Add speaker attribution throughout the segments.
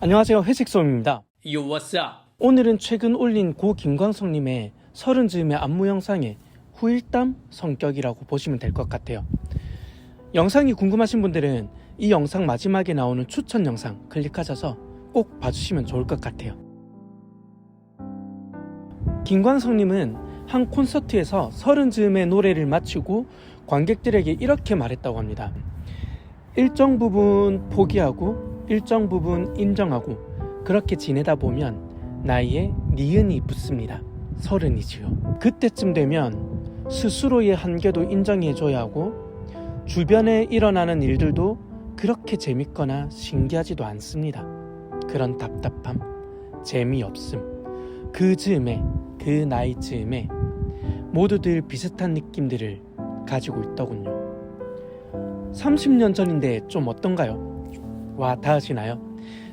Speaker 1: 안녕하세요, 회식솜입니다.
Speaker 2: Yo, what's up?
Speaker 1: 오늘은 최근 올린 고 김광석님의 서른 즈음의 안무 영상의 후일담 성격이라고 보시면 될 것 같아요. 영상이 궁금하신 분들은 이 영상 마지막에 나오는 추천 영상 클릭하셔서 꼭 봐주시면 좋을 것 같아요. 김광석님은 한 콘서트에서 서른 즈음의 노래를 마치고 관객들에게 이렇게 말했다고 합니다. 일정 부분 포기하고 일정 부분 인정하고 그렇게 지내다 보면 나이에 니은이 붙습니다. 서른이지요. 그때쯤 되면 스스로의 한계도 인정해줘야 하고 주변에 일어나는 일들도 그렇게 재밌거나 신기하지도 않습니다. 그런 답답함, 재미없음, 그 즈음에, 그 나이 즈음에 모두들 비슷한 느낌들을 가지고 있더군요. 30년 전인데 좀 어떤가요? 와 닿으시나요?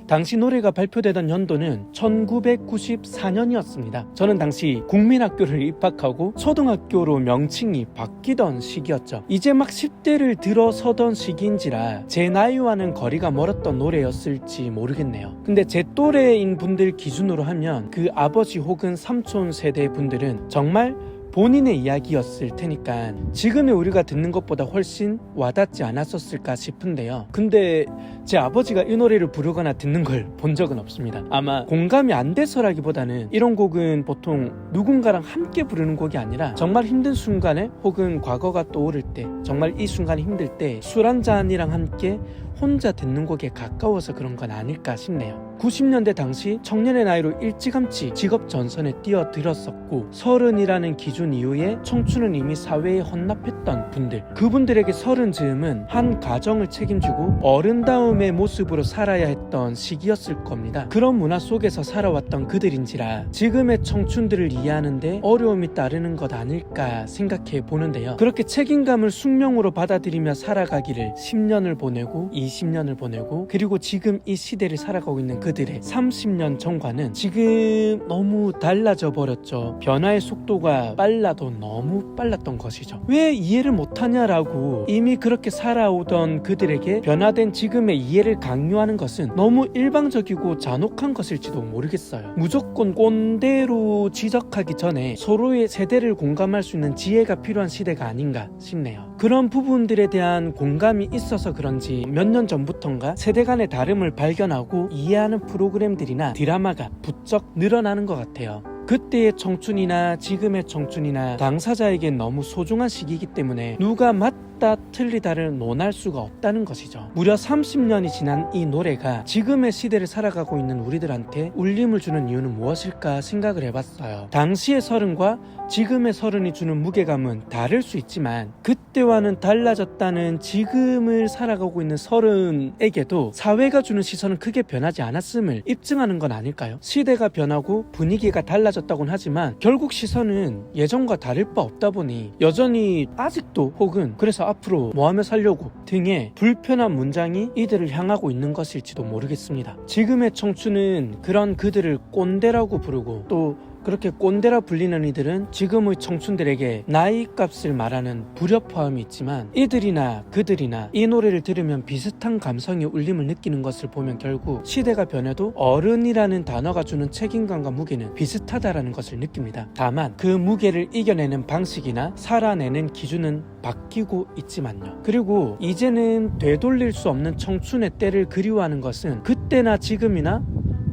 Speaker 1: 당시 노래가 발표되던 연도는 1994년이었습니다. 저는 당시 국민학교를 입학하고 초등학교로 명칭이 바뀌던 시기였죠. 이제 막 10대를 들어서던 시기인지라 제 나이와는 거리가 멀었던 노래였을지 모르겠네요. 근데 제 또래인 분들 기준으로 하면 그 아버지 혹은 삼촌 세대 분들은 정말 본인의 이야기였을 테니까 지금의 우리가 듣는 것보다 훨씬 와닿지 않았었을까 싶은데요. 근데 제 아버지가 이 노래를 부르거나 듣는 걸 본 적은 없습니다. 아마 공감이 안 돼서라기보다는 이런 곡은 보통 누군가랑 함께 부르는 곡이 아니라 정말 힘든 순간에 혹은 과거가 떠오를 때 정말 이 순간이 힘들 때 술 한 잔이랑 함께 혼자 듣는 곡에 가까워서 그런 건 아닐까 싶네요. 90년대 당시 청년의 나이로 일찌감치 직업 전선에 뛰어들었었고 서른이라는 기준 이후에 청춘은 이미 사회에 헌납했던 분들, 그분들에게 서른 즈음은 한 가정을 책임지고 어른다움의 모습으로 살아야 했던 시기였을 겁니다. 그런 문화 속에서 살아왔던 그들인지라 지금의 청춘들을 이해하는데 어려움이 따르는 것 아닐까 생각해 보는데요. 그렇게 책임감을 숙명으로 받아들이며 살아가기를 10년을 보내고 20년을 보내고 그리고 지금 이 시대를 살아가고 있는 그들의 30년 전과는 지금 너무 달라져 버렸죠. 변화의 속도가 빨라도 너무 빨랐던 것이죠. 왜 이해를 못하냐라고 이미 그렇게 살아오던 그들에게 변화된 지금의 이해를 강요하는 것은 너무 일방적이고 잔혹한 것일지도 모르겠어요. 무조건 꼰대로 지적하기 전에 서로의 세대를 공감할 수 있는 지혜가 필요한 시대가 아닌가 싶네요. 그런 부분들에 대한 공감이 있어서 그런지 몇 년 전부턴가 세대 간의 다름을 발견하고 이해하는 프로그램들이나 드라마가 부쩍 늘어나는 것 같아요. 그때의 청춘이나 지금의 청춘이나 당사자에겐 너무 소중한 시기이기 때문에 누가 맞다 틀리다를 논할 수가 없다는 것이죠. 무려 30년이 지난 이 노래가 지금의 시대를 살아가고 있는 우리들한테 울림을 주는 이유는 무엇일까 생각을 해봤어요. 당시의 서른과 지금의 서른이 주는 무게감은 다를 수 있지만 그때와는 달라졌다는 지금을 살아가고 있는 서른에게도 사회가 주는 시선은 크게 변하지 않았음을 입증하는 건 아닐까요? 시대가 변하고 분위기가 달라졌다고는 하지만 결국 시선은 예전과 다를 바 없다 보니 여전히 아직도 혹은 그래서 앞으로 뭐하며 살려고 등의 불편한 문장이 이들을 향하고 있는 것일지도 모르겠습니다. 지금의 청춘은 그런 그들을 꼰대라고 부르고 또 그렇게 꼰대라 불리는 이들은 지금의 청춘들에게 나이 값을 말하는 불협화음이 있지만 이들이나 그들이나 이 노래를 들으면 비슷한 감성의 울림을 느끼는 것을 보면 결국 시대가 변해도 어른이라는 단어가 주는 책임감과 무게는 비슷하다라는 것을 느낍니다. 다만 그 무게를 이겨내는 방식이나 살아내는 기준은 바뀌고 있지만요. 그리고 이제는 되돌릴 수 없는 청춘의 때를 그리워하는 것은 그때나 지금이나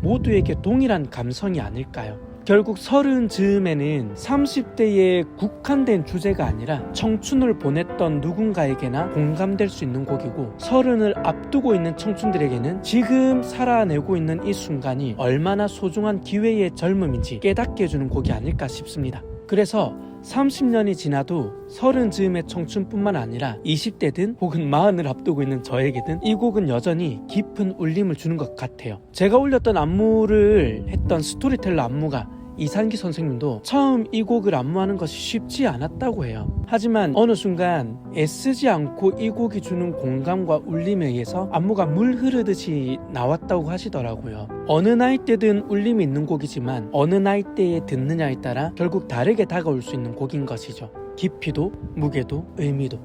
Speaker 1: 모두에게 동일한 감성이 아닐까요? 결국 서른 즈음에는 30대에 국한된 주제가 아니라 청춘을 보냈던 누군가에게나 공감될 수 있는 곡이고 서른을 앞두고 있는 청춘들에게는 지금 살아내고 있는 이 순간이 얼마나 소중한 기회의 젊음인지 깨닫게 해주는 곡이 아닐까 싶습니다. 그래서 30년이 지나도 서른 즈음의 청춘뿐만 아니라 20대든 혹은 40을 앞두고 있는 저에게든 이 곡은 여전히 깊은 울림을 주는 것 같아요. 제가 올렸던 안무를 했던 스토리텔러 안무가 이상기 선생님도 처음 이 곡을 안무하는 것이 쉽지 않았다고 해요. 하지만 어느 순간 애쓰지 않고 이 곡이 주는 공감과 울림에 의해서 안무가 물 흐르듯이 나왔다고 하시더라고요. 어느 나이대든 울림이 있는 곡이지만 어느 나이대에 듣느냐에 따라 결국 다르게 다가올 수 있는 곡인 것이죠. 깊이도 무게도 의미도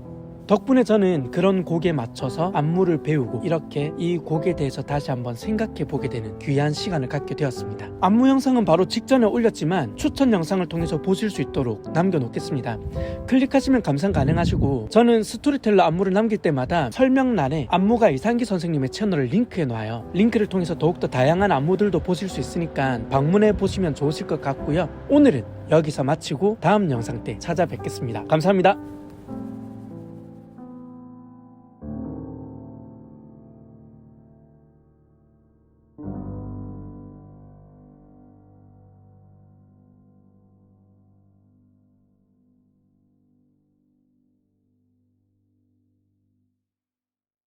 Speaker 1: 덕분에 저는 그런 곡에 맞춰서 안무를 배우고 이렇게 이 곡에 대해서 다시 한번 생각해 보게 되는 귀한 시간을 갖게 되었습니다. 안무 영상은 바로 직전에 올렸지만 추천 영상을 통해서 보실 수 있도록 남겨놓겠습니다. 클릭하시면 감상 가능하시고, 저는 스토리텔러 안무를 남길 때마다 설명란에 안무가 이상기 선생님의 채널을 링크해 놔요. 링크를 통해서 더욱더 다양한 안무들도 보실 수 있으니까 방문해 보시면 좋으실 것 같고요. 오늘은 여기서 마치고 다음 영상 때 찾아뵙겠습니다. 감사합니다.